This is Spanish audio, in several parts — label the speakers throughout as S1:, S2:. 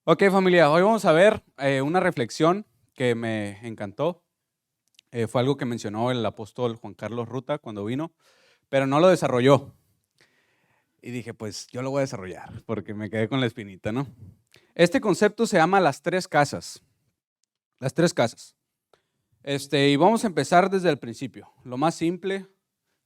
S1: Ok, familia, hoy vamos a ver una reflexión que me encantó. Fue algo que mencionó el apóstol Juan Carlos Ruta cuando vino, pero no lo desarrolló. Y dije, pues yo lo voy a desarrollar porque me quedé con la espinita, ¿no? Este concepto se llama las tres casas. Las tres casas. Y vamos a empezar desde el principio. Lo más simple,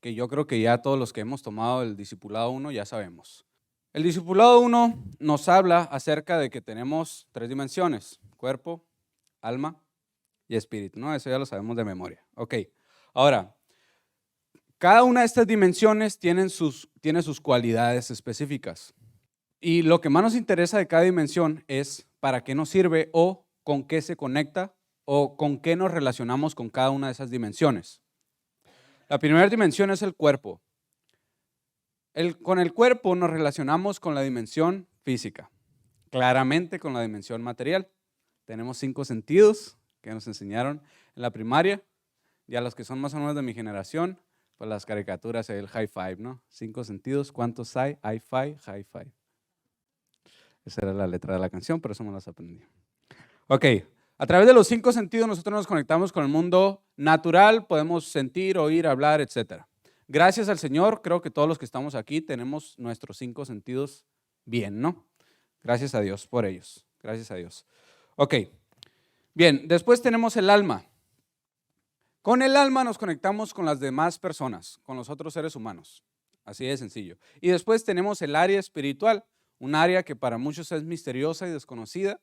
S1: que yo creo que ya todos los que hemos tomado el Discipulado 1 ya sabemos. El Discipulado 1 nos habla acerca de que tenemos tres dimensiones: cuerpo, alma y espíritu, ¿no? Eso ya lo sabemos de memoria. Ok, ahora, cada una de estas dimensiones tiene sus cualidades específicas. Y lo que más nos interesa de cada dimensión es para qué nos sirve o con qué se conecta o con qué nos relacionamos con cada una de esas dimensiones. La primera dimensión es el cuerpo. Con el cuerpo nos relacionamos con la dimensión física, claramente con la dimensión material. Tenemos 5 sentidos que nos enseñaron en la primaria. Y a los que son más o menos de mi generación, pues las caricaturas, el high five, ¿no? 5 sentidos, ¿cuántos hay? High five, high five. Esa era la letra de la canción, pero eso me las aprendí. Ok, a través de los 5 sentidos nosotros nos conectamos con el mundo natural, podemos sentir, oír, hablar, etc. Gracias al Señor, creo que todos los que estamos aquí tenemos nuestros 5 sentidos bien, ¿no? Gracias a Dios por ellos, gracias a Dios. Ok, bien, después tenemos el alma. Con el alma nos conectamos con las demás personas, con los otros seres humanos, así de sencillo. Y después tenemos el área espiritual, un área que para muchos es misteriosa y desconocida,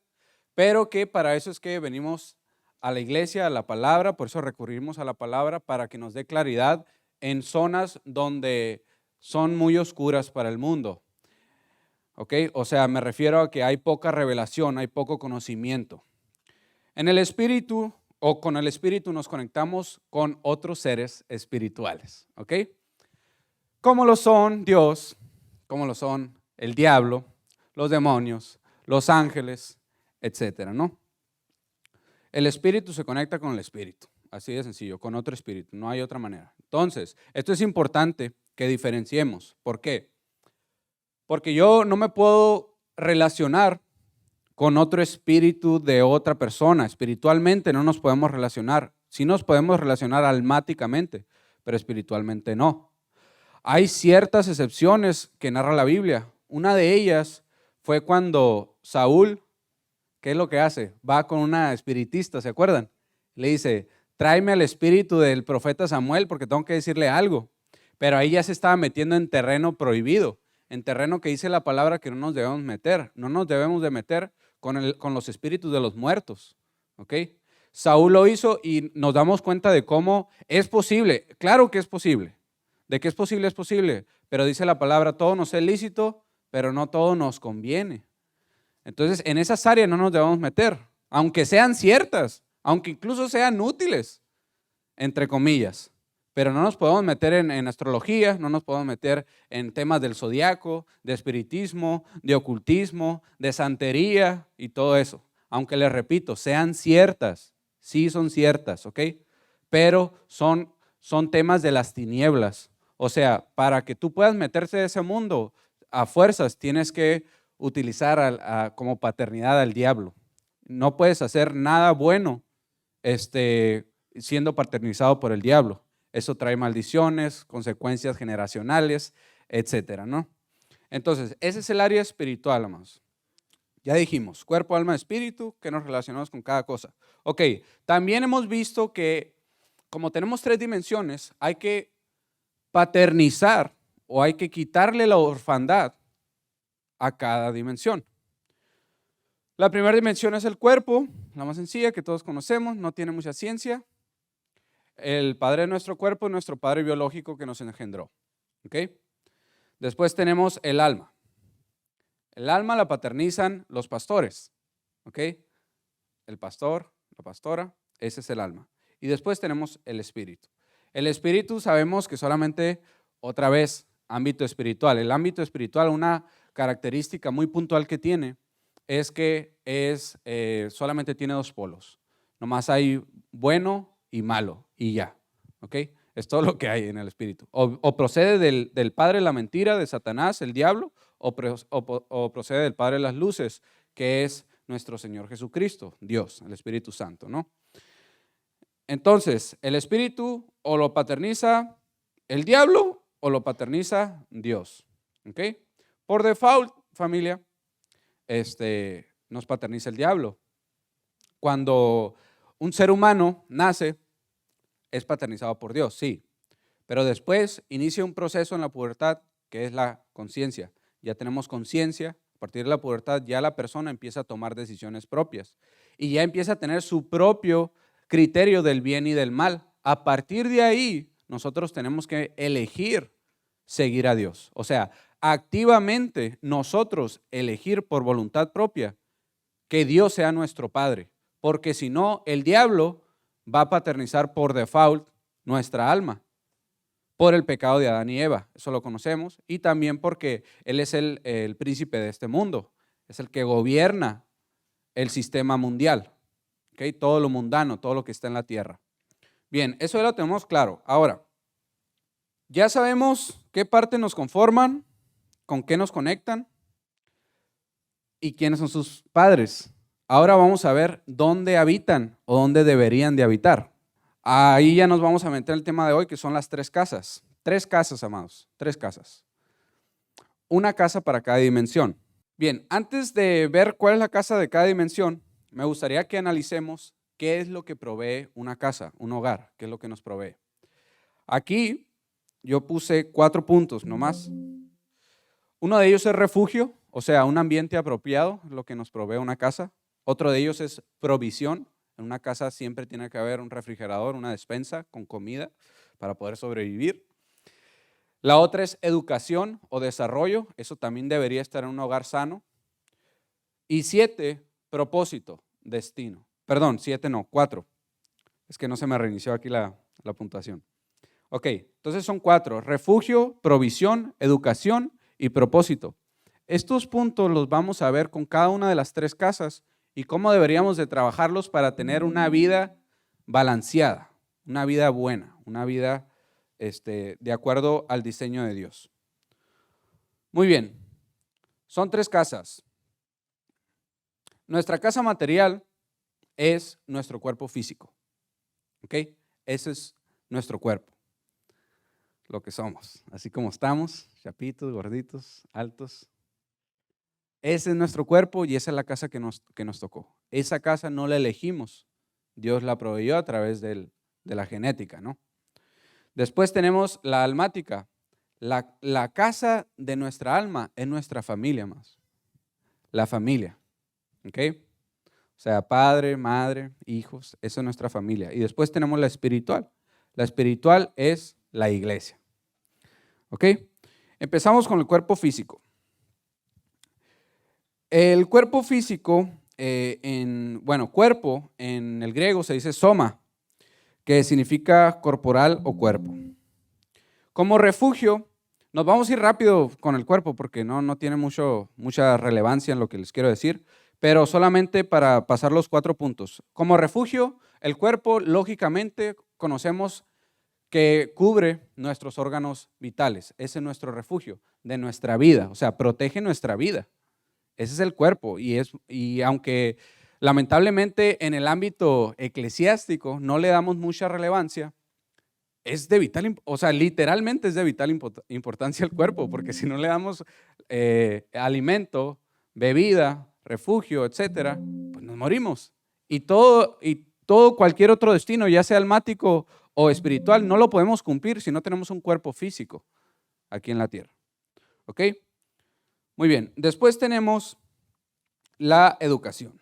S1: pero que para eso es que venimos a la iglesia, a la palabra, por eso recurrimos a la palabra para que nos dé claridad en zonas donde son muy oscuras para el mundo. ¿Ok? O sea, me refiero a que hay poca revelación, hay poco conocimiento. En el espíritu o con el espíritu nos conectamos con otros seres espirituales, ¿ok? Como lo son Dios, como lo son el diablo, los demonios, los ángeles, etcétera, ¿no? El espíritu se conecta con el espíritu, así de sencillo, con otro espíritu, no hay otra manera. Entonces, esto es importante que diferenciemos. ¿Por qué? Porque yo no me puedo relacionar con otro espíritu de otra persona. Espiritualmente no nos podemos relacionar. Sí nos podemos relacionar almáticamente, pero espiritualmente no. Hay ciertas excepciones que narra la Biblia. Una de ellas fue cuando Saúl, ¿qué es lo que hace? Va con una espiritista, ¿se acuerdan? Le dice, tráeme al espíritu del profeta Samuel porque tengo que decirle algo. Pero ahí ya se estaba metiendo en terreno prohibido, en terreno que dice la palabra que no nos debemos meter. No nos debemos de meter con los espíritus de los muertos, ¿ok? Saúl lo hizo y nos damos cuenta de cómo es posible. Claro que es posible. De que es posible. Pero dice la palabra, todo nos es lícito, pero no todo nos conviene. Entonces, en esas áreas no nos debemos meter, aunque sean ciertas, aunque incluso sean útiles, entre comillas. Pero no nos podemos meter en astrología, no nos podemos meter en temas del zodiaco, de espiritismo, de ocultismo, de santería y todo eso. Aunque les repito, sean ciertas, sí son ciertas, ¿ok? Pero son temas de las tinieblas. O sea, para que tú puedas meterse en ese mundo, a fuerzas tienes que utilizar como paternidad al diablo. No puedes hacer nada bueno siendo paternizado por el diablo. Eso trae maldiciones, consecuencias generacionales, etcétera, ¿no? Entonces, ese es el área espiritual, amados. Ya dijimos, cuerpo, alma, espíritu, que nos relacionamos con cada cosa. Ok, también hemos visto que como tenemos 3 dimensiones, hay que paternizar o hay que quitarle la orfandad a cada dimensión. La primera dimensión es el cuerpo, la más sencilla que todos conocemos, no tiene mucha ciencia. El padre de nuestro cuerpo es nuestro padre biológico que nos engendró. ¿Okay? Después tenemos el alma. El alma la paternizan los pastores. ¿Okay? El pastor, la pastora, ese es el alma. Y después tenemos el espíritu. El espíritu sabemos que solamente, otra vez, ámbito espiritual. El ámbito espiritual, una característica muy puntual que tiene es que solamente tiene 2 polos. Nomás hay bueno y malo y ya. ¿Ok? Es todo lo que hay en el espíritu. O procede del padre de la mentira, de Satanás, el diablo, o procede del padre de las luces, que es nuestro Señor Jesucristo, Dios, el Espíritu Santo, ¿no? Entonces, el Espíritu o lo paterniza el diablo o lo paterniza Dios, ¿ok? Por default, familia, nos paterniza el diablo. Cuando un ser humano nace, es paternizado por Dios, sí, pero después inicia un proceso en la pubertad que es la conciencia. Ya tenemos conciencia, a partir de la pubertad ya la persona empieza a tomar decisiones propias y ya empieza a tener su propio criterio del bien y del mal. A partir de ahí, nosotros tenemos que elegir seguir a Dios. O sea, activamente nosotros elegir por voluntad propia que Dios sea nuestro Padre, porque si no, el diablo va a paternizar por default nuestra alma, por el pecado de Adán y Eva, eso lo conocemos, y también porque Él es el príncipe de este mundo, es el que gobierna el sistema mundial, ¿okay? Todo lo mundano, todo lo que está en la tierra. Bien, eso ya lo tenemos claro. Ahora, ya sabemos qué partes nos conforman, con qué nos conectan y quiénes son sus padres. Ahora vamos a ver dónde habitan o dónde deberían de habitar. Ahí ya nos vamos a meter en el tema de hoy, que son las 3 casas. 3 casas, amados, 3 casas. Una casa para cada dimensión. Bien, antes de ver cuál es la casa de cada dimensión, me gustaría que analicemos qué es lo que provee una casa, un hogar, qué es lo que nos provee. Aquí yo puse 4 puntos nomás. Uno de ellos es refugio, o sea, un ambiente apropiado, lo que nos provee una casa. Otro de ellos es provisión. En una casa siempre tiene que haber un refrigerador, una despensa con comida para poder sobrevivir. La otra es educación o desarrollo. Eso también debería estar en un hogar sano. Y 7, propósito, destino. Perdón, 7 no, 4. Es que no se me reinició aquí la puntuación. Ok, entonces son 4. Refugio, provisión, educación y propósito. Estos puntos los vamos a ver con cada una de las 3 casas y cómo deberíamos de trabajarlos para tener una vida balanceada, una vida buena, una vida de acuerdo al diseño de Dios. Muy bien, son 3 casas. Nuestra casa material es nuestro cuerpo físico, ¿ok? Ese es nuestro cuerpo, lo que somos, así como estamos, chapitos, gorditos, altos. Ese es nuestro cuerpo y esa es la casa que nos tocó. Esa casa no la elegimos, Dios la proveyó a través de la genética, ¿no? Después tenemos la almática. La casa de nuestra alma es nuestra familia más. La familia, ¿ok? O sea, padre, madre, hijos, esa es nuestra familia. Y después tenemos la espiritual. La espiritual es la iglesia, ¿ok? Empezamos con el cuerpo físico. El cuerpo físico, cuerpo en el griego se dice soma, que significa corporal o cuerpo. Como refugio, nos vamos a ir rápido con el cuerpo porque no tiene mucha relevancia en lo que les quiero decir, pero solamente para pasar los 4 puntos. Como refugio, el cuerpo, lógicamente, conocemos que cubre nuestros órganos vitales. Ese es nuestro refugio de nuestra vida, o sea, protege nuestra vida. Ese es el cuerpo y aunque lamentablemente en el ámbito eclesiástico no le damos mucha relevancia, es de vital, o sea, literalmente es de vital importancia el cuerpo, porque si no le damos alimento, bebida, refugio, etcétera, pues nos morimos. Y cualquier otro destino, ya sea almático o espiritual, no lo podemos cumplir si no tenemos un cuerpo físico aquí en la tierra. ¿Ok? Muy bien, después tenemos la educación.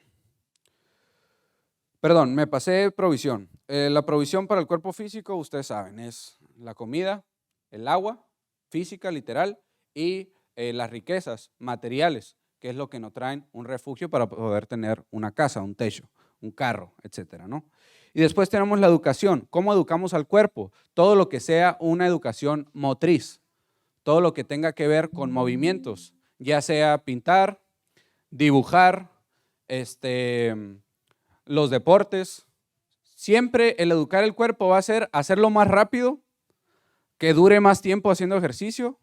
S1: Perdón, me pasé provisión. La provisión para el cuerpo físico, ustedes saben, es la comida, el agua, física, literal, y las riquezas materiales, que es lo que nos traen un refugio para poder tener una casa, un techo, un carro, etcétera, ¿no? Y después tenemos la educación. ¿Cómo educamos al cuerpo? Todo lo que sea una educación motriz, todo lo que tenga que ver con movimientos, ya sea pintar, dibujar, los deportes. Siempre el educar el cuerpo va a ser hacerlo más rápido, que dure más tiempo haciendo ejercicio,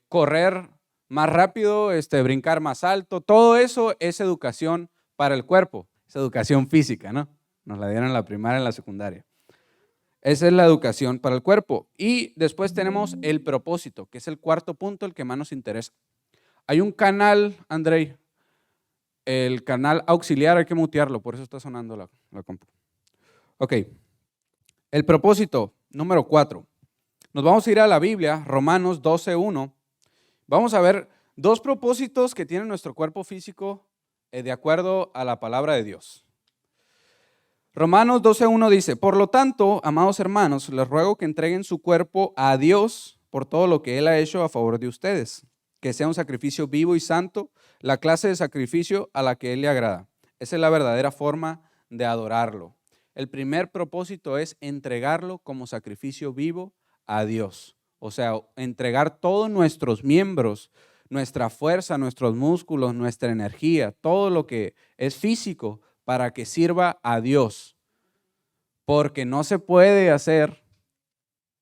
S1: correr más rápido, brincar más alto. Todo eso es educación para el cuerpo, es educación física, ¿no? Nos la dieron en la primaria, en la secundaria. Esa es la educación para el cuerpo. Y después tenemos el propósito, que es el cuarto punto, el que más nos interesa. Hay un canal, Andrei, el canal auxiliar, hay que mutearlo, por eso está sonando la compu. Ok, el propósito número 4. Nos vamos a ir a la Biblia, Romanos 12:1. Vamos a ver dos propósitos que tiene nuestro cuerpo físico de acuerdo a la palabra de Dios. Romanos 12:1 dice, por lo tanto, amados hermanos, les ruego que entreguen su cuerpo a Dios por todo lo que Él ha hecho a favor de ustedes, que sea un sacrificio vivo y santo, la clase de sacrificio a la que Él le agrada. Esa es la verdadera forma de adorarlo. El primer propósito es entregarlo como sacrificio vivo a Dios. O sea, entregar todos nuestros miembros, nuestra fuerza, nuestros músculos, nuestra energía, todo lo que es físico, para que sirva a Dios, porque no se puede hacer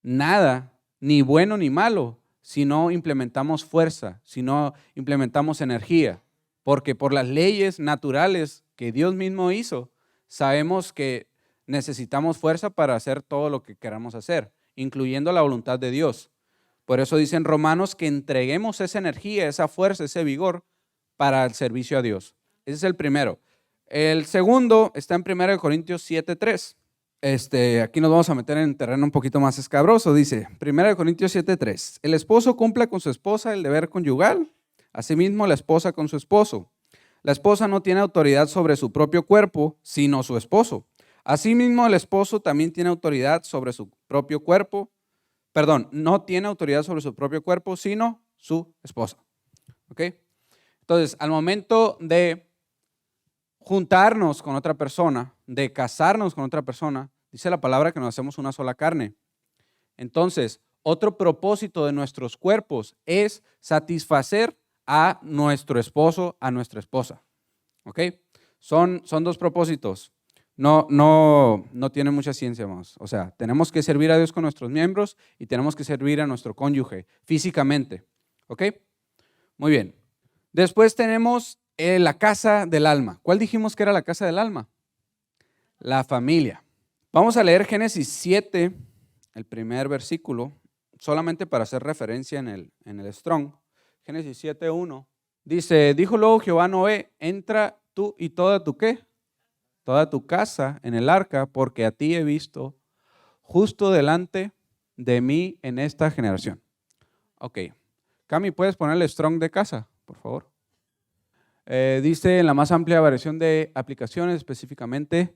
S1: nada, ni bueno ni malo, si no implementamos fuerza, si no implementamos energía, porque por las leyes naturales que Dios mismo hizo, sabemos que necesitamos fuerza para hacer todo lo que queramos hacer, incluyendo la voluntad de Dios. Por eso dicen Romanos que entreguemos esa energía, esa fuerza, ese vigor para el servicio a Dios. Ese es el primero. El segundo está en 1 Corintios 7:3. Aquí nos vamos a meter en terreno un poquito más escabroso. Dice 1 Corintios 7:3. El esposo cumpla con su esposa el deber conyugal, asimismo la esposa con su esposo. La esposa no tiene autoridad sobre su propio cuerpo, sino su esposo. Asimismo el esposo también tiene autoridad sobre su propio cuerpo. No tiene autoridad sobre su propio cuerpo, sino su esposa. ¿Ok? Entonces, al momento de juntarnos con otra persona, de casarnos con otra persona, dice la palabra que nos hacemos una sola carne. Entonces, otro propósito de nuestros cuerpos es satisfacer a nuestro esposo, a nuestra esposa. ¿Ok? Son dos propósitos. No tiene mucha ciencia más. O sea, tenemos que servir a Dios con nuestros miembros y tenemos que servir a nuestro cónyuge físicamente. ¿Ok? Muy bien. Después tenemos la casa del alma. ¿Cuál dijimos que era la casa del alma? La familia. Vamos a leer Génesis 7, el primer versículo, solamente para hacer referencia en el Strong. Génesis 7:1. Dice, dijo luego Jehová a Noé, entra tú y toda tu ¿qué? Toda tu casa en el arca, porque a ti he visto justo delante de mí en esta generación. Ok. Cami, ¿puedes ponerle Strong de casa, por favor? Dice en la más amplia variación de aplicaciones, específicamente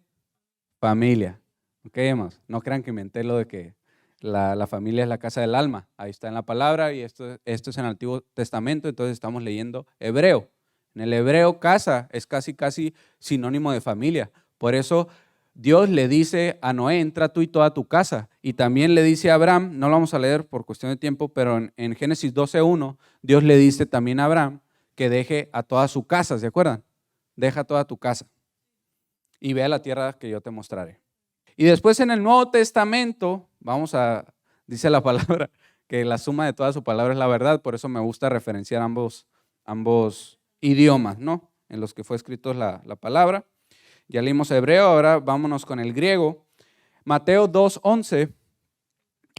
S1: familia. Ok, hermanos, no crean que inventé lo de que la familia es la casa del alma. Ahí está en la palabra y esto es en el Antiguo Testamento, entonces estamos leyendo hebreo. En el hebreo, casa es casi sinónimo de familia. Por eso Dios le dice a Noé, entra tú y toda tu casa. Y también le dice a Abraham, no lo vamos a leer por cuestión de tiempo, pero en Génesis 12:1, Dios le dice también a Abraham que deje a toda su casa, ¿se acuerdan? Deja toda tu casa y ve a la tierra que yo te mostraré. Y después en el Nuevo Testamento, dice la palabra, que la suma de toda su palabra es la verdad, por eso me gusta referenciar ambos idiomas, ¿no? En los que fue escrito la palabra. Ya leímos hebreo, ahora vámonos con el griego. Mateo 2:11,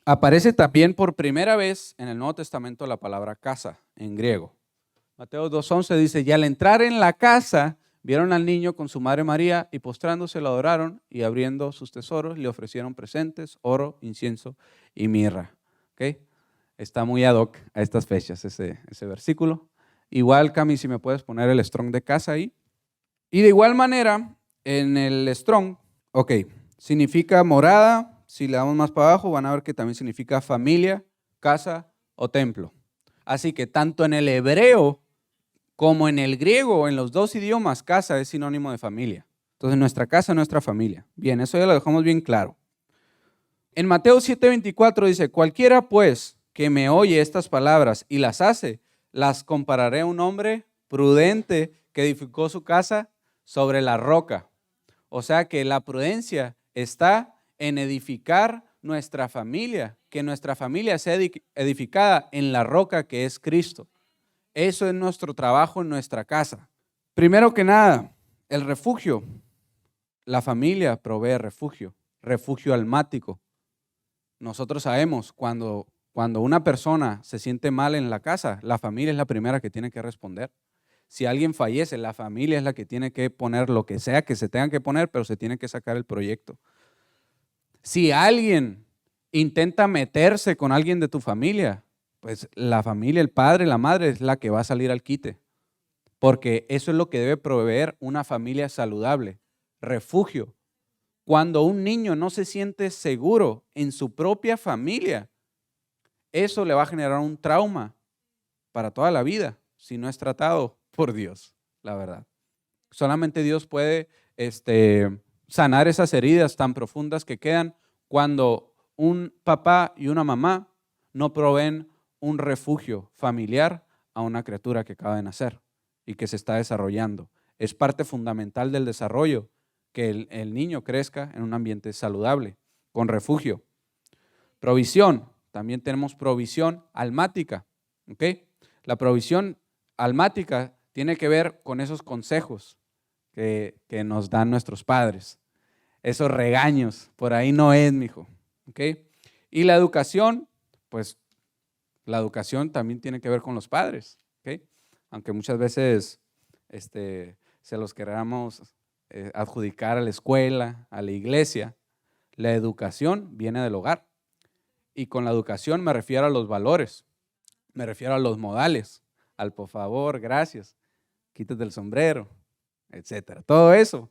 S1: aparece también por primera vez en el Nuevo Testamento la palabra casa en griego. Mateo 2:11 dice, y al entrar en la casa, vieron al niño con su madre María y postrándose lo adoraron y abriendo sus tesoros le ofrecieron presentes, oro, incienso y mirra. ¿Okay? Está muy ad hoc a estas fechas ese versículo. Igual, Cami, si me puedes poner el Strong de casa ahí. Y de igual manera, en el Strong, significa morada. Si le damos más para abajo, van a ver que también significa familia, casa o templo. Así que tanto en el hebreo como en el griego, en los dos idiomas, casa es sinónimo de familia. Entonces, nuestra casa es nuestra familia. Bien, eso ya lo dejamos bien claro. En Mateo 7:24 dice, cualquiera pues que me oye estas palabras y las hace, las compararé a un hombre prudente que edificó su casa sobre la roca. O sea que la prudencia está en edificar nuestra familia, que nuestra familia sea edificada en la roca que es Cristo. Eso es nuestro trabajo en nuestra casa. Primero que nada, el refugio. La familia provee refugio, refugio almático. Nosotros sabemos cuando una persona se siente mal en la casa, la familia es la primera que tiene que responder. Si alguien fallece, la familia es la que tiene que poner lo que sea que se tenga que poner, pero se tiene que sacar el proyecto. Si alguien intenta meterse con alguien de tu familia, pues la familia, el padre, la madre es la que va a salir al quite. Porque eso es lo que debe proveer una familia saludable, refugio. Cuando un niño no se siente seguro en su propia familia, eso le va a generar un trauma para toda la vida si no es tratado por Dios, la verdad. Solamente Dios puede sanar esas heridas tan profundas que quedan cuando un papá y una mamá no proveen un refugio familiar a una criatura que acaba de nacer y que se está desarrollando. Es parte fundamental del desarrollo que el niño crezca en un ambiente saludable, con refugio. Provisión, también tenemos provisión almática. ¿Ok? La provisión almática tiene que ver con esos consejos que nos dan nuestros padres, esos regaños, por ahí no es, mijo. ¿Ok? Y la educación, pues la educación también tiene que ver con los padres. ¿Ok? Aunque muchas veces se los queramos adjudicar a la escuela, a la iglesia, la educación viene del hogar. Y con la educación me refiero a los valores, me refiero a los modales, al por favor, gracias, quítate el sombrero, etcétera. Todo eso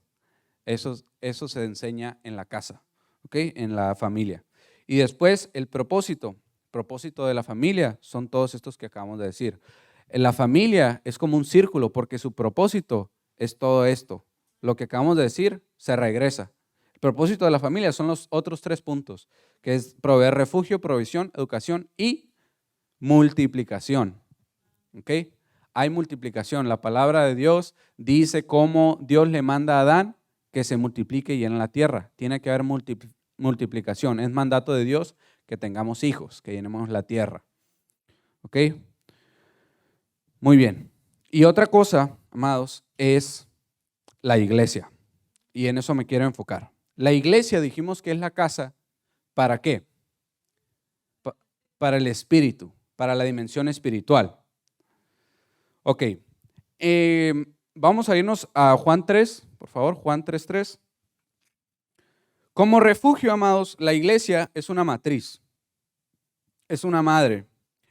S1: se enseña en la casa, ¿ok? En la familia. Y después el propósito de la familia son todos estos que acabamos de decir. La familia es como un círculo porque su propósito es todo esto. Lo que acabamos de decir se regresa. El propósito de la familia son los otros 3 puntos, que es proveer refugio, provisión, educación y multiplicación. ¿Ok? Hay multiplicación. La palabra de Dios dice cómo Dios le manda a Adán que se multiplique y llene la tierra. Tiene que haber multiplicación. Es mandato de Dios que tengamos hijos, que llenemos la tierra. ¿Ok? Muy bien. Y otra cosa, amados, es la iglesia. Y en eso me quiero enfocar. La iglesia dijimos que es la casa, ¿para qué? Para el espíritu, para la dimensión espiritual. Ok. Vamos a irnos a Juan 3, por favor, Juan 3:3. Como refugio, amados, la iglesia es una matriz, es una madre.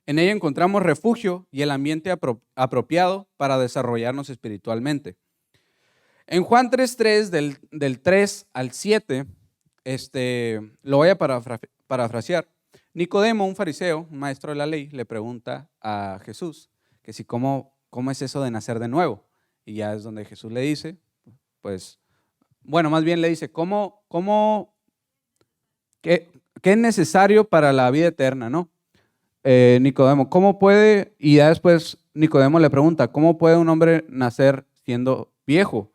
S1: En ella encontramos refugio y el ambiente apropiado para desarrollarnos espiritualmente. En Juan 3:3, del 3 al 7, lo voy a parafrasear. Nicodemo, un fariseo, un maestro de la ley, le pregunta a Jesús que si cómo es eso de nacer de nuevo. Y ya es donde Jesús le dice, pues, bueno, más bien le dice, qué es necesario para la vida eterna, ¿no? Nicodemo, ¿cómo puede? Y ya después Nicodemo le pregunta, ¿cómo puede un hombre nacer siendo viejo?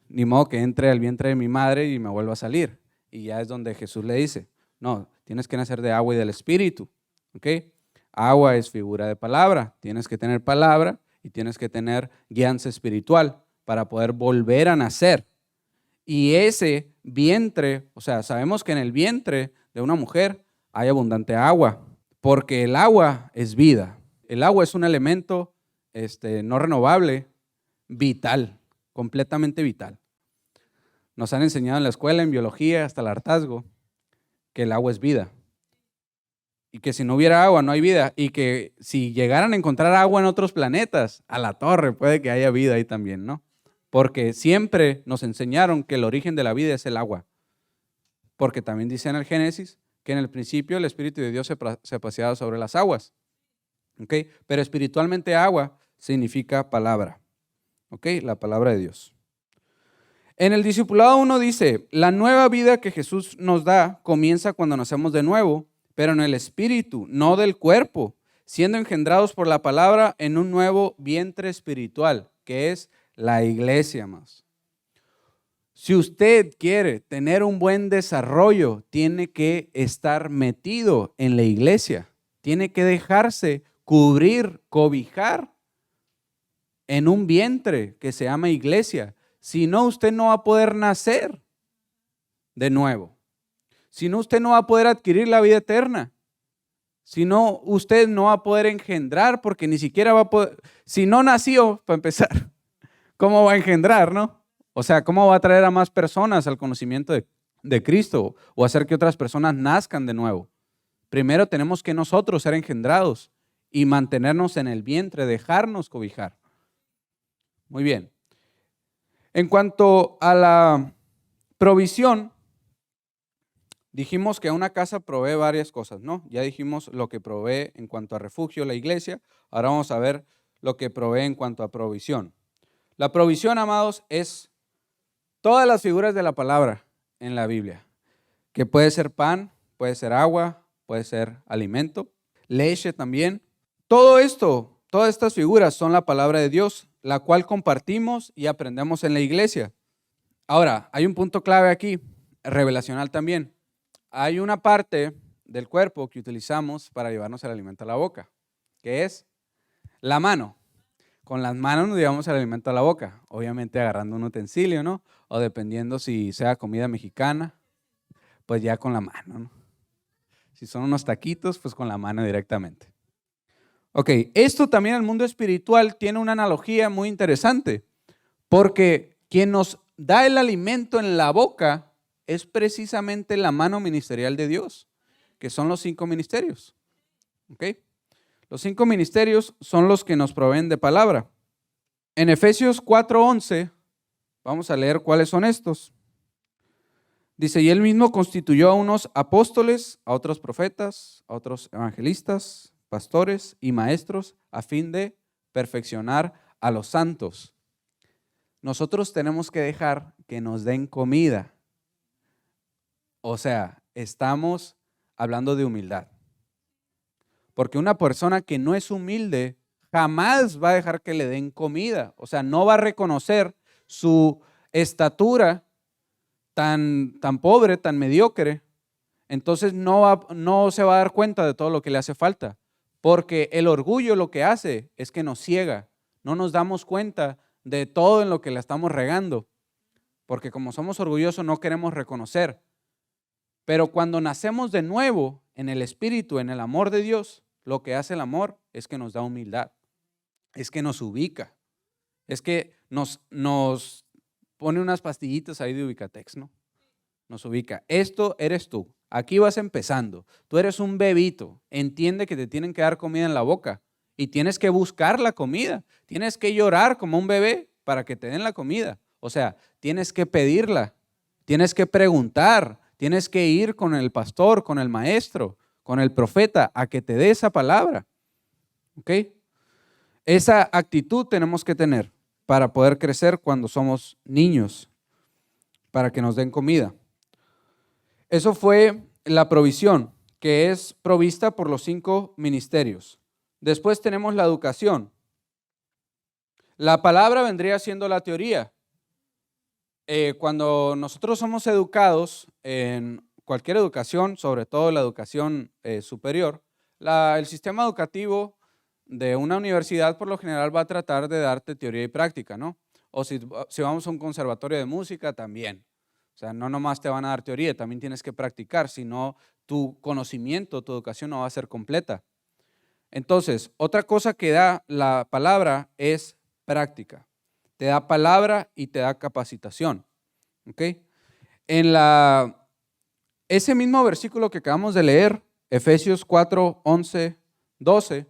S1: Ni modo que entre al vientre de mi madre y me vuelva a salir. Y ya es donde Jesús le dice, no, tienes que nacer de agua y del espíritu. ¿Ok? Agua es figura de palabra. Tienes que tener palabra y tienes que tener guianza espiritual para poder volver a nacer. Y ese vientre, o sea, sabemos que en el vientre de una mujer hay abundante agua, porque el agua es vida. El agua es un elemento no renovable, vital, completamente vital. Nos han enseñado en la escuela, en biología, hasta el hartazgo, que el agua es vida. Y que si no hubiera agua, no hay vida. Y que si llegaran a encontrar agua en otros planetas, a la torre, puede que haya vida ahí también, ¿no? Porque siempre nos enseñaron que el origen de la vida es el agua. Porque también dice en el Génesis que en el principio el Espíritu de Dios se paseaba sobre las aguas. ¿Ok? Pero espiritualmente agua significa palabra. ¿Ok? La palabra de Dios. En el discipulado 1 dice, la nueva vida que Jesús nos da comienza cuando nacemos de nuevo, pero en el espíritu, no del cuerpo, siendo engendrados por la palabra en un nuevo vientre espiritual, que es la iglesia más. Si usted quiere tener un buen desarrollo, tiene que estar metido en la iglesia, tiene que dejarse cubrir, cobijar en un vientre que se llama iglesia. Si no, usted no va a poder nacer de nuevo. Si no, usted no va a poder adquirir la vida eterna. Si no, usted no va a poder engendrar porque ni siquiera va a poder. Si no nació, para empezar, ¿cómo va a engendrar, no? O sea, ¿cómo va a traer a más personas al conocimiento de Cristo o hacer que otras personas nazcan de nuevo? Primero tenemos que nosotros ser engendrados y mantenernos en el vientre, dejarnos cobijar. Muy bien. En cuanto a la provisión, dijimos que una casa provee varias cosas, ¿no? Ya dijimos lo que provee en cuanto a refugio, la iglesia. Ahora vamos a ver lo que provee en cuanto a provisión. La provisión, amados, es todas las figuras de la palabra en la Biblia, que puede ser pan, puede ser agua, puede ser alimento, leche también. Todo esto, todas estas figuras son la palabra de Dios, la cual compartimos y aprendemos en la iglesia. Ahora, hay un punto clave aquí, revelacional también. Hay una parte del cuerpo que utilizamos para llevarnos el alimento a la boca, que es la mano. Con las manos nos llevamos el alimento a la boca, obviamente agarrando un utensilio, ¿no? O dependiendo si sea comida mexicana, pues ya con la mano, ¿no? Si son unos taquitos, pues con la mano directamente. Ok, esto también en el mundo espiritual tiene una analogía muy interesante, porque quien nos da el alimento en la boca es precisamente la mano ministerial de Dios, que son los 5 ministerios. ¿Ok? Los 5 ministerios son los que nos proveen de palabra. En Efesios 4:11, vamos a leer cuáles son estos. Dice, y él mismo constituyó a unos apóstoles, a otros profetas, a otros evangelistas, pastores y maestros, a fin de perfeccionar a los santos. Nosotros tenemos que dejar que nos den comida. O sea, estamos hablando de humildad. Porque una persona que no es humilde jamás va a dejar que le den comida. O sea, no va a reconocer su estatura tan pobre, tan mediocre. Entonces no se va a dar cuenta de todo lo que le hace falta. Porque el orgullo lo que hace es que nos ciega. No nos damos cuenta de todo en lo que la estamos regando. Porque como somos orgullosos no queremos reconocer. Pero cuando nacemos de nuevo en el Espíritu, en el amor de Dios, lo que hace el amor es que nos da humildad, es que nos ubica, es que nos pone unas pastillitas ahí de Ubicatex, ¿no? Nos ubica. Esto eres tú, aquí vas empezando, tú eres un bebito, entiende que te tienen que dar comida en la boca y tienes que buscar la comida, tienes que llorar como un bebé para que te den la comida, o sea, tienes que pedirla, tienes que preguntar, tienes que ir con el pastor, con el maestro, con el profeta a que te dé esa palabra. ¿Ok? Esa actitud tenemos que tener para poder crecer cuando somos niños, para que nos den comida. Eso fue la provisión, que es provista por los 5 ministerios. Después tenemos la educación. La palabra vendría siendo la teoría. Cuando nosotros somos educados en cualquier educación, sobre todo la educación superior, el sistema educativo de una universidad por lo general va a tratar de darte teoría y práctica, ¿no? O si vamos a un conservatorio de música, también. O sea, no nomás te van a dar teoría, también tienes que practicar, si no tu conocimiento, tu educación no va a ser completa. Entonces, otra cosa que da la palabra es práctica. Te da palabra y te da capacitación. ¿Ok? Ese mismo versículo que acabamos de leer, Efesios 4:11, 12,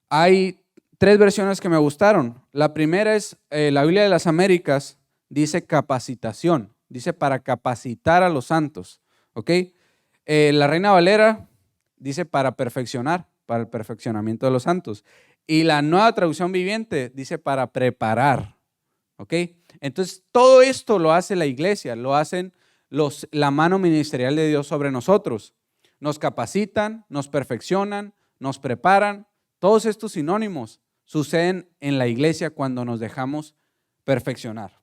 S1: hay 3 versiones que me gustaron. La primera es la Biblia de las Américas, dice capacitación, dice para capacitar a los santos. ¿Ok? La Reina Valera dice para perfeccionar, para el perfeccionamiento de los santos. Y la Nueva Traducción Viviente dice para preparar. ¿Ok? Entonces, todo esto lo hace la iglesia, lo hacen la mano ministerial de Dios sobre nosotros. Nos capacitan, nos perfeccionan, nos preparan. Todos estos sinónimos suceden en la iglesia cuando nos dejamos perfeccionar.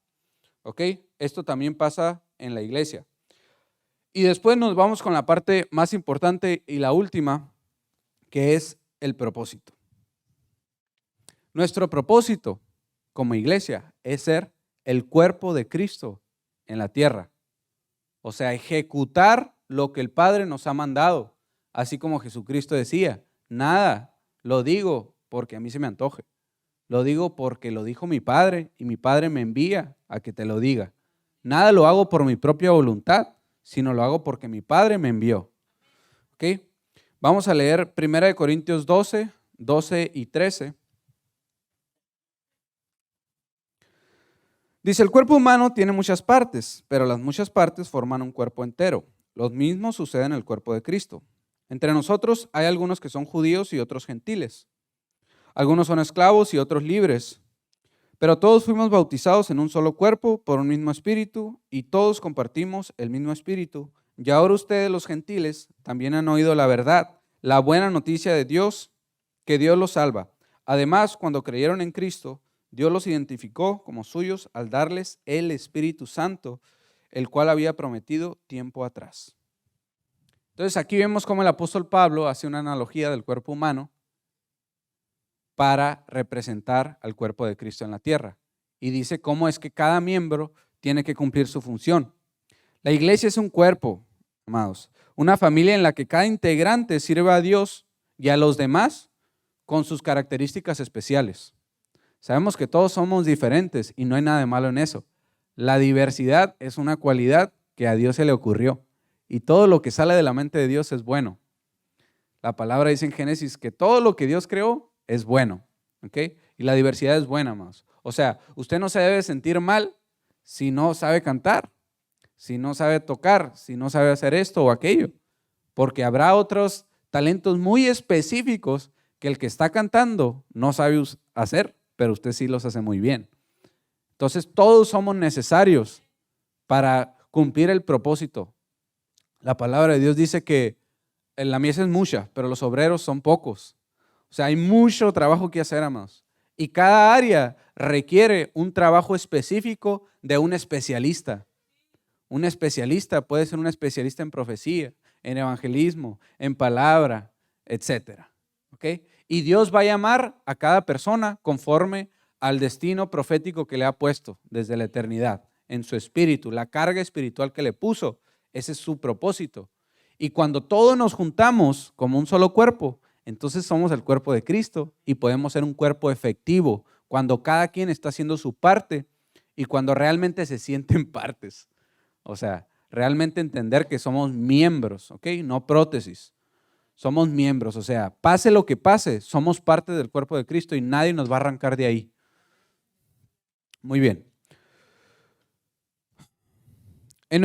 S1: ¿Ok? Esto también pasa en la iglesia. Y después nos vamos con la parte más importante y la última, que es el propósito. Nuestro propósito como iglesia es ser el cuerpo de Cristo en la tierra. O sea, ejecutar lo que el Padre nos ha mandado. Así como Jesucristo decía, nada lo digo porque a mí se me antoje. Lo digo porque lo dijo mi Padre y mi Padre me envía a que te lo diga. Nada lo hago por mi propia voluntad, sino lo hago porque mi Padre me envió. ¿Ok? Vamos a leer 1 Corintios 12, 12 y 13. Dice, el cuerpo humano tiene muchas partes, pero las muchas partes forman un cuerpo entero. Lo mismo sucede en el cuerpo de Cristo. Entre nosotros hay algunos que son judíos y otros gentiles. Algunos son esclavos y otros libres. Pero todos fuimos bautizados en un solo cuerpo por un mismo espíritu y todos compartimos el mismo espíritu. Y ahora ustedes, los gentiles, también han oído la verdad, la buena noticia de Dios, que Dios los salva. Además, cuando creyeron en Cristo, Dios los identificó como suyos al darles el Espíritu Santo, el cual había prometido tiempo atrás. Entonces aquí vemos cómo el apóstol Pablo hace una analogía del cuerpo humano para representar al cuerpo de Cristo en la tierra. Y dice cómo es que cada miembro tiene que cumplir su función. La iglesia es un cuerpo, amados, una familia en la que cada integrante sirve a Dios y a los demás con sus características especiales. Sabemos que todos somos diferentes y no hay nada de malo en eso. La diversidad es una cualidad que a Dios se le ocurrió y todo lo que sale de la mente de Dios es bueno. La palabra dice en Génesis que todo lo que Dios creó es bueno, ¿ok? Y la diversidad es buena, más. O sea, usted no se debe sentir mal si no sabe cantar, si no sabe tocar, si no sabe hacer esto o aquello, porque habrá otros talentos muy específicos que el que está cantando no sabe hacer, pero usted sí los hace muy bien. Entonces, todos somos necesarios para cumplir el propósito. La palabra de Dios dice que la mies es mucha, pero los obreros son pocos. O sea, hay mucho trabajo que hacer, amados. Y cada área requiere un trabajo específico de un especialista. Un especialista puede ser un especialista en profecía, en evangelismo, en palabra, etcétera. ¿Ok? Y Dios va a llamar a cada persona conforme al destino profético que le ha puesto desde la eternidad, en su espíritu, la carga espiritual que le puso. Ese es su propósito. Y cuando todos nos juntamos como un solo cuerpo, entonces somos el cuerpo de Cristo y podemos ser un cuerpo efectivo cuando cada quien está haciendo su parte y cuando realmente se sienten partes. O sea, realmente entender que somos miembros, ¿ok? No prótesis. Somos miembros, o sea, pase lo que pase, somos parte del cuerpo de Cristo y nadie nos va a arrancar de ahí. Muy bien. En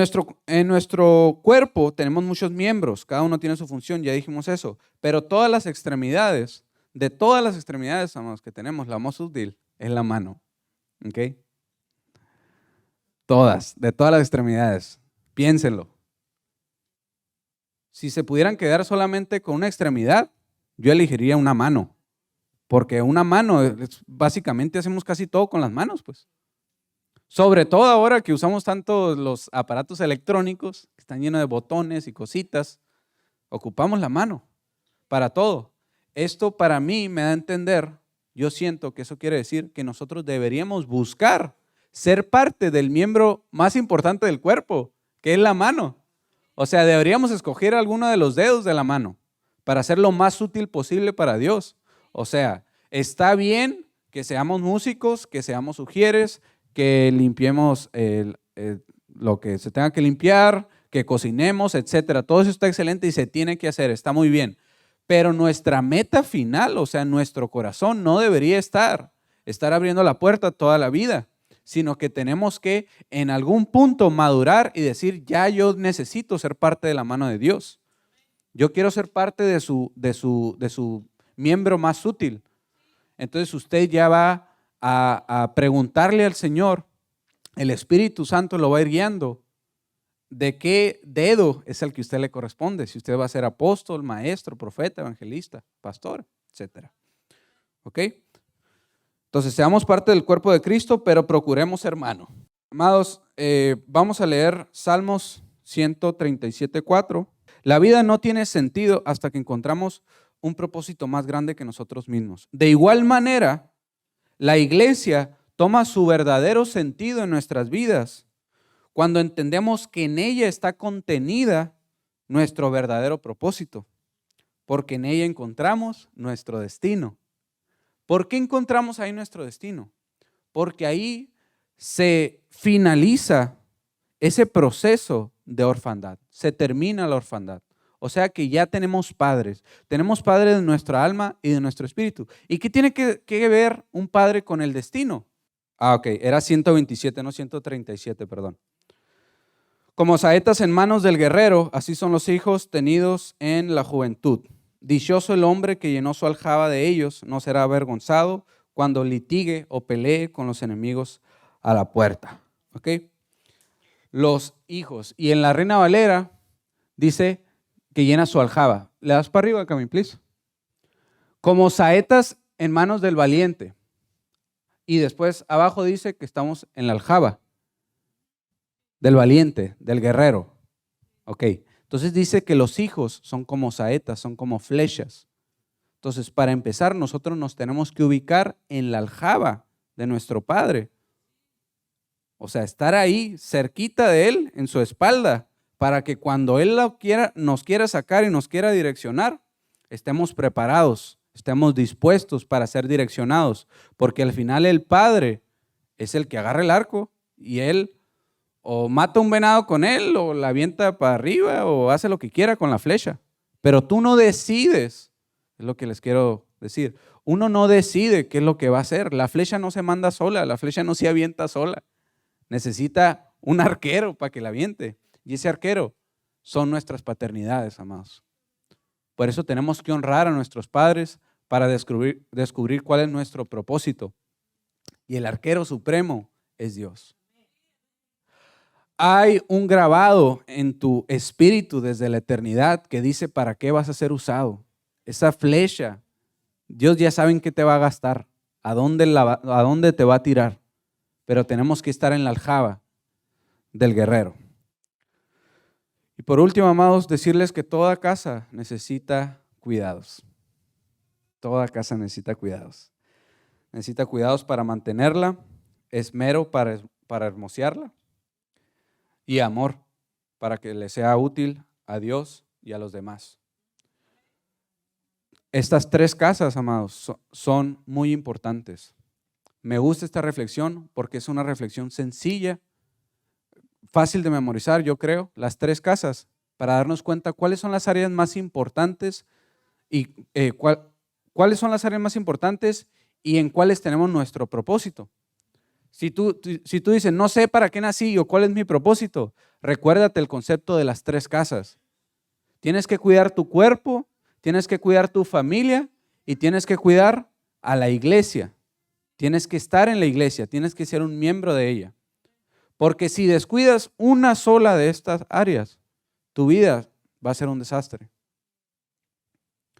S1: nuestro cuerpo tenemos muchos miembros, cada uno tiene su función, ya dijimos eso, pero todas las extremidades, de todas las extremidades amados, que tenemos, la más útil es la mano, ¿ok? De todas las extremidades, piénsenlo. Si se pudieran quedar solamente con una extremidad, yo elegiría una mano, porque una mano, básicamente hacemos casi todo con las manos, pues. Sobre todo ahora que usamos tanto los aparatos electrónicos, que están llenos de botones y cositas, ocupamos la mano para todo. Esto para mí me da a entender, yo siento que eso quiere decir que nosotros deberíamos buscar ser parte del miembro más importante del cuerpo, que es la mano. O sea, deberíamos escoger alguno de los dedos de la mano para hacer lo más útil posible para Dios. O sea, está bien que seamos músicos, que seamos ujieres, que limpiemos lo que se tenga que limpiar, que cocinemos, etcétera. Todo eso está excelente y se tiene que hacer, está muy bien. Pero nuestra meta final, o sea, nuestro corazón no debería estar abriendo la puerta toda la vida, sino que tenemos que en algún punto madurar y decir, ya yo necesito ser parte de la mano de Dios. Yo quiero ser parte de su miembro más útil. Entonces usted ya va a preguntarle al Señor, el Espíritu Santo lo va a ir guiando, de qué dedo es el que a usted le corresponde, si usted va a ser apóstol, maestro, profeta, evangelista, pastor, etcétera. ¿Ok? Entonces, seamos parte del cuerpo de Cristo, pero procuremos ser mano. Amados, vamos a leer Salmos 137:4. La vida no tiene sentido hasta que encontramos un propósito más grande que nosotros mismos. De igual manera, La iglesia toma su verdadero sentido en nuestras vidas cuando entendemos que en ella está contenida nuestro verdadero propósito, porque en ella encontramos nuestro destino. ¿Por qué encontramos ahí nuestro destino? Porque ahí se finaliza ese proceso de orfandad, se termina la orfandad. O sea que ya tenemos padres de nuestra alma y de nuestro espíritu. ¿Y qué tiene que ver un padre con el destino? Ok, era 127, no 137, perdón. Como saetas en manos del guerrero, así son los hijos tenidos en la juventud. Dichoso el hombre que llenó su aljaba de ellos, no será avergonzado cuando litigue o pelee con los enemigos a la puerta. ¿Ok? Los hijos. Y en la Reina Valera dice que llena su aljaba. ¿Le das para arriba, Cami, please? Como saetas en manos del valiente. Y después abajo dice que estamos en la aljaba del valiente, del guerrero. Ok, entonces dice que los hijos son como saetas, son como flechas. Entonces, para empezar, nosotros nos tenemos que ubicar en la aljaba de nuestro Padre. O sea, estar ahí cerquita de Él, en su espalda, para que cuando Él nos quiera sacar y nos quiera direccionar, estemos preparados, estemos dispuestos para ser direccionados. Porque al final el Padre es el que agarra el arco y Él o mata un venado con él, o la avienta para arriba, o hace lo que quiera con la flecha. Pero tú no decides, es lo que les quiero decir. Uno no decide qué es lo que va a hacer. La flecha no se manda sola, la flecha no se avienta sola. Necesita un arquero para que la aviente. Y ese arquero son nuestras paternidades, amados. Por eso tenemos que honrar a nuestros padres para descubrir cuál es nuestro propósito. Y el arquero supremo es Dios. Hay un grabado en tu espíritu desde la eternidad que dice para qué vas a ser usado. Esa flecha, Dios ya sabe en qué te va a gastar, a dónde te va a tirar. Pero tenemos que estar en la aljaba del guerrero. Y por último, amados, decirles que toda casa necesita cuidados. Toda casa necesita cuidados. Necesita cuidados para mantenerla, esmero para hermosearla, y amor para que le sea útil a Dios y a los demás. Estas tres casas, amados, son muy importantes. Me gusta esta reflexión porque es una reflexión sencilla, fácil de memorizar, yo creo, las tres casas, para darnos cuenta cuáles son las áreas más importantes y cuáles son las áreas más importantes y en cuáles tenemos nuestro propósito. Si tú dices, no sé para qué nací o cuál es mi propósito, recuérdate el concepto de las tres casas. Tienes que cuidar tu cuerpo, tienes que cuidar tu familia y tienes que cuidar a la iglesia. Tienes que estar en la iglesia, tienes que ser un miembro de ella. Porque si descuidas una sola de estas áreas, tu vida va a ser un desastre.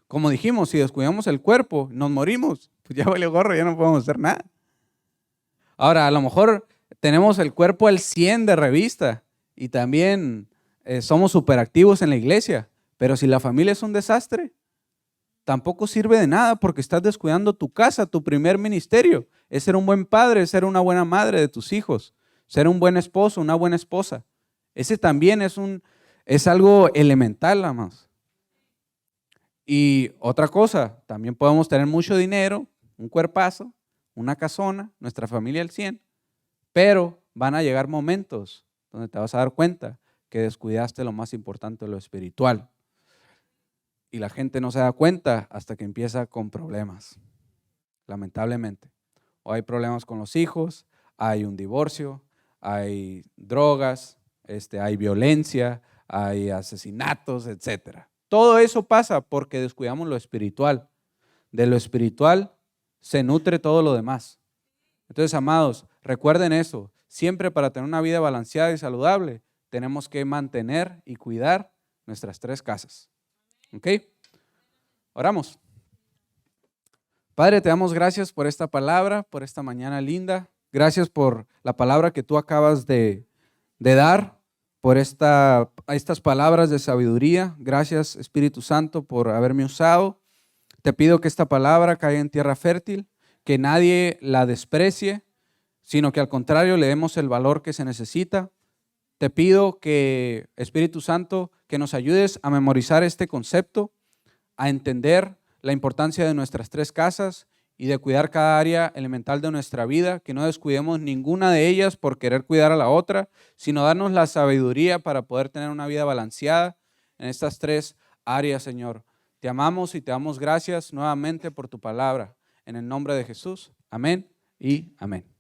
S1: Como dijimos, si descuidamos el cuerpo, nos morimos, pues ya vale gorro, ya no podemos hacer nada. Ahora, a lo mejor tenemos el cuerpo al 100 de revista y también somos superactivos en la iglesia, pero si la familia es un desastre, tampoco sirve de nada porque estás descuidando tu casa, tu primer ministerio. Es ser un buen padre, es ser una buena madre de tus hijos, ser un buen esposo, una buena esposa. Ese también es algo elemental, amados. Y otra cosa, también podemos tener mucho dinero, un cuerpazo, una casona, nuestra familia al 100, pero van a llegar momentos donde te vas a dar cuenta que descuidaste lo más importante, lo espiritual. Y la gente no se da cuenta hasta que empieza con problemas, lamentablemente. O hay problemas con los hijos, hay un divorcio, hay drogas, hay violencia, hay asesinatos, etc. Todo eso pasa porque descuidamos lo espiritual. De lo espiritual se nutre todo lo demás. Entonces, amados, recuerden eso. Siempre para tener una vida balanceada y saludable, tenemos que mantener y cuidar nuestras tres casas. ¿Ok? Oramos. Padre, te damos gracias por esta palabra, por esta mañana linda. Gracias por la palabra que tú acabas de dar, por estas palabras de sabiduría. Gracias, Espíritu Santo, por haberme usado. Te pido que esta palabra caiga en tierra fértil, que nadie la desprecie, sino que al contrario le demos el valor que se necesita. Te pido que, Espíritu Santo, que nos ayudes a memorizar este concepto, a entender la importancia de nuestras 3 casas y de cuidar cada área elemental de nuestra vida, que no descuidemos ninguna de ellas por querer cuidar a la otra, sino darnos la sabiduría para poder tener una vida balanceada en estas 3 áreas, Señor. Te amamos y te damos gracias nuevamente por tu palabra. En el nombre de Jesús. Amén y amén.